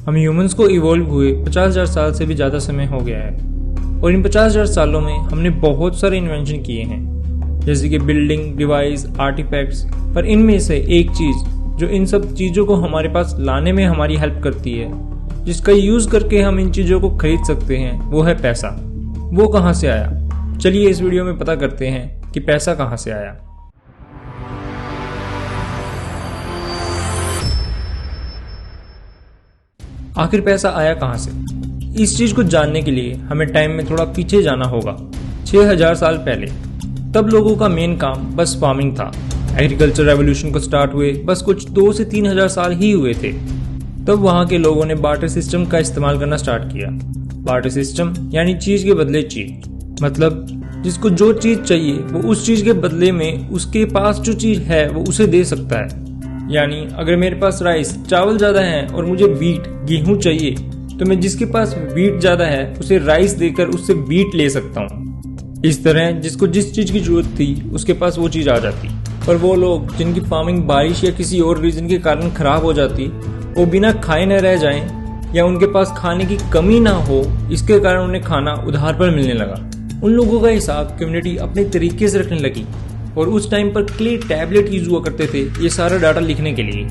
हम ह्यूमंस को इवॉल्व हुए 50,000 साल से भी ज़्यादा समय हो गया है और इन 50,000 सालों में हमने बहुत सारे इन्वेंशन किए हैं, जैसे कि बिल्डिंग, डिवाइस, आर्टिफैक्ट्स। पर इनमें से एक चीज़ जो इन सब चीज़ों को हमारे पास लाने में हमारी हेल्प करती है, जिसका यूज़ करके हम इन चीज़ों को खरीद सकते हैं, वो है पैसा। वो कहाँ से आया? चलिए इस वीडियो में पता करते हैं कि पैसा कहाँ से आया। आखिर पैसा आया कहाँ से? इस चीज को जानने के लिए हमें टाइम में थोड़ा पीछे जाना होगा, 6000 साल पहले। तब लोगों का मेन काम बस फार्मिंग था। एग्रीकल्चर रेवोल्यूशन को स्टार्ट हुए बस कुछ 2 से 3,000 साल ही हुए थे। तब वहां के लोगों ने बार्टर सिस्टम का इस्तेमाल करना स्टार्ट किया। बार्टर सिस्टम यानी चीज के बदले चीज, मतलब जिसको जो चीज चाहिए वो उस चीज के बदले में उसके पास जो चीज है वो उसे दे सकता है। यानी अगर मेरे पास राइस, चावल ज्यादा है और मुझे वीट, गेहूं चाहिए, तो मैं जिसके पास वीट ज्यादा है उसे राइस देकर उससे वीट ले सकता हूँ। इस तरह जिसको जिस चीज की जरूरत थी उसके पास वो चीज आ जाती। पर वो लोग जिनकी फार्मिंग बारिश या किसी और रीजन के कारण खराब हो जाती, वो बिना खाए न रह जाएं या उनके पास खाने की कमी ना हो, इसके कारण उन्हें खाना उधार पर मिलने लगा। उन लोगों का हिसाब कम्युनिटी अपने तरीके से रखने लगी और उस टाइम पर क्ले टैबलेट यूज हुआ करते थे ये सारा डाटा लिखने के लिए।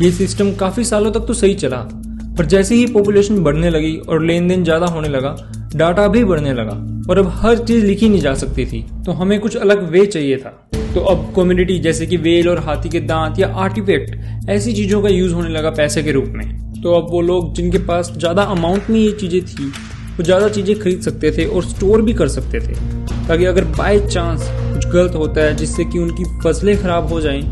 ये सिस्टम काफी सालों तक तो सही चला, पर जैसे ही पॉपुलेशन बढ़ने लगी और लेन देन ज्यादा होने लगा, डाटा भी बढ़ने लगा और अब हर चीज लिखी नहीं जा सकती थी, तो हमें कुछ अलग वे चाहिए था। तो अब कम्युनिटी जैसे कि वेल और हाथी के दांत या आर्टिफैक्ट, ऐसी चीजों का यूज होने लगा पैसे के रूप में। तो अब वो लोग जिनके पास ज्यादा अमाउंट में ये चीजें थी, वो ज्यादा चीजें खरीद सकते थे और स्टोर भी कर सकते थे, ताकि अगर बाय चांस कुछ गलत होता है जिससे कि उनकी फसलें खराब हो जाएं,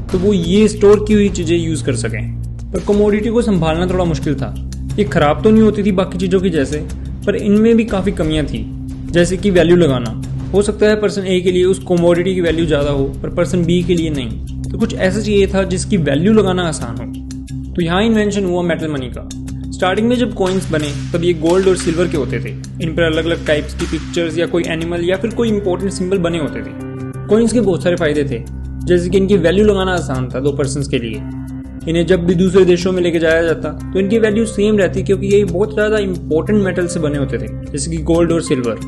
तो वो ये स्टोर की हुई चीजें यूज कर सकें। पर कमोडिटी को संभालना थोड़ा मुश्किल था। ये खराब तो नहीं होती थी बाकी चीजों की जैसे, पर इनमें भी काफी कमियां थी, जैसे कि वैल्यू लगाना। हो सकता है पर्सन ए के लिए उस कमोडिटी की वैल्यू ज्यादा हो पर पर्सन बी के लिए नहीं, तो कुछ ऐसा चाहिए था जिसकी वैल्यू लगाना आसान हो। तो यहाँ इन्वेंशन हुआ मेटल मनी का। स्टार्टिंग में जब कॉइन्स बने तब ये गोल्ड और सिल्वर के होते थे। इन पर अलग अलग टाइप्स की पिक्चर्स या कोई एनिमल या फिर कोई इंपॉर्टेंट सिंबल बने होते थे। कॉइन्स के बहुत सारे फायदे थे, जैसे कि इनकी वैल्यू लगाना आसान था 2 पर्सन्स के लिए। इन्हें जब भी दूसरे देशों में लेके जाया जाता तो इनकी वैल्यू सेम रहती, क्योंकि ये बहुत ज्यादा इंपॉर्टेंट मेटल से बने होते थे, जैसे कि गोल्ड और सिल्वर।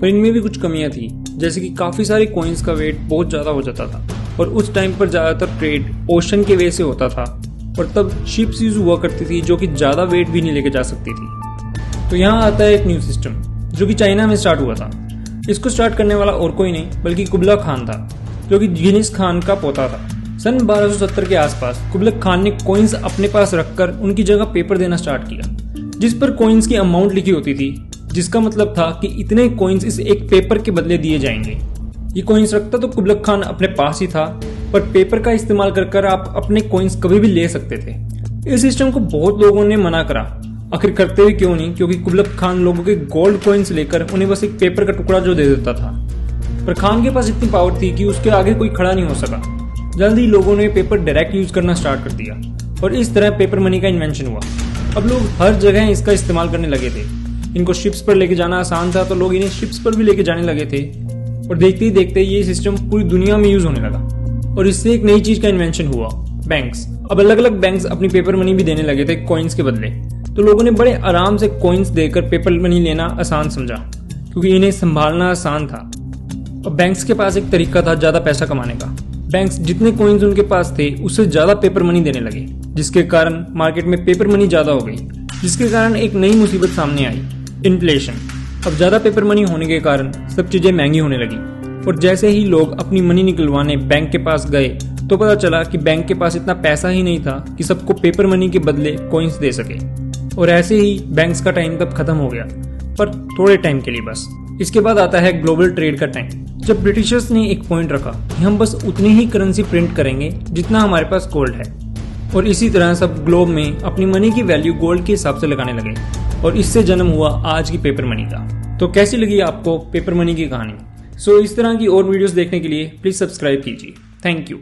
पर इनमें भी कुछ कमियां थी, जैसे कि काफी सारे कॉइन्स का वेट बहुत ज्यादा हो जाता था और उस टाइम पर ज्यादातर ट्रेड ओशन के वे से होता था और तब शिप्स यूज हुआ करती थी जो कि ज्यादा वेट भी नहीं लेके जा सकती थी। तो यहाँ आता है एक न्यू सिस्टम जो कि चाइना में स्टार्ट हुआ था। इसको स्टार्ट करने वाला और कोई नहीं बल्कि कुबलक खान था, जो कि जिंगिस खान का पोता था। सन 1270 के आसपास कुबलक खान ने कॉइन्स अपने पास रखकर उनकी जगह पेपर देना स्टार्ट किया, जिस पर कॉइन्स की अमाउंट लिखी होती थी, जिसका मतलब था कि इतने कॉइन्स इस एक पेपर के बदले दिए जाएंगे। ये कॉइन्स रखता तो कुबलक खान अपने पास ही था, पर पेपर का इस्तेमाल कर आप अपने कॉइन्स कभी भी ले सकते थे। इस सिस्टम को बहुत लोगों ने मना करा, आखिर करते हुए क्यों नहीं, क्योंकि कुबलक खान लोगों के गोल्ड कॉइन्स लेकर उन्हें बस एक पेपर का टुकड़ा जो दे देता था। पर खान के पास इतनी पावर थी कि उसके आगे कोई खड़ा नहीं हो सका। जल्दी लोगों ने पेपर डायरेक्ट यूज करना स्टार्ट कर दिया और इस तरह पेपर मनी का इन्वेंशन हुआ। अब लोग हर जगह इसका इस्तेमाल करने लगे थे। इनको शिप्स पर लेके जाना आसान था तो लोग इन्हें शिप्स पर भी लेके जाने लगे थे और देखते ही देखते ये सिस्टम पूरी दुनिया में यूज होने लगा। और इससे एक नई चीज का इन्वेंशन हुआ, बैंक्स। अब अलग अलग बैंक्स अपनी पेपर मनी भी देने लगे थे कॉइन्स के बदले, तो लोगों ने बड़े आराम से कॉइन्स देकर पेपर मनी लेना आसान समझा, क्योंकि इन्हें संभालना आसान था। और बैंक्स के पास एक तरीका था ज्यादा पैसा कमाने का। बैंक्स जितने कॉइन्स उनके पास थे उससे ज्यादा पेपर मनी देने लगे, जिसके कारण मार्केट में पेपर मनी ज्यादा हो गई, जिसके कारण एक नई मुसीबत सामने आई, इन्फ्लेशन। अब ज्यादा पेपर मनी होने के कारण सब चीजें महंगी होने लगी और जैसे ही लोग अपनी मनी निकलवाने बैंक के पास गए तो पता चला कि बैंक के पास इतना पैसा ही नहीं था कि सबको पेपर मनी के बदले कॉइन्स दे सके। और ऐसे ही बैंक्स का टाइम तब खत्म हो गया, पर थोड़े टाइम के लिए बस। इसके बाद आता है ग्लोबल ट्रेड का टाइम, जब ब्रिटिशर्स ने एक पॉइंट रखा कि हम बस उतनी ही करेंसी प्रिंट करेंगे जितना हमारे पास गोल्ड है, और इसी तरह सब ग्लोब में अपनी मनी की वैल्यू गोल्ड के हिसाब से लगाने लगे और इससे जन्म हुआ आज की पेपर मनी का। तो कैसी लगी आपको पेपर मनी की कहानी? इस तरह की और वीडियोस देखने के लिए प्लीज सब्सक्राइब कीजिए। Thank you.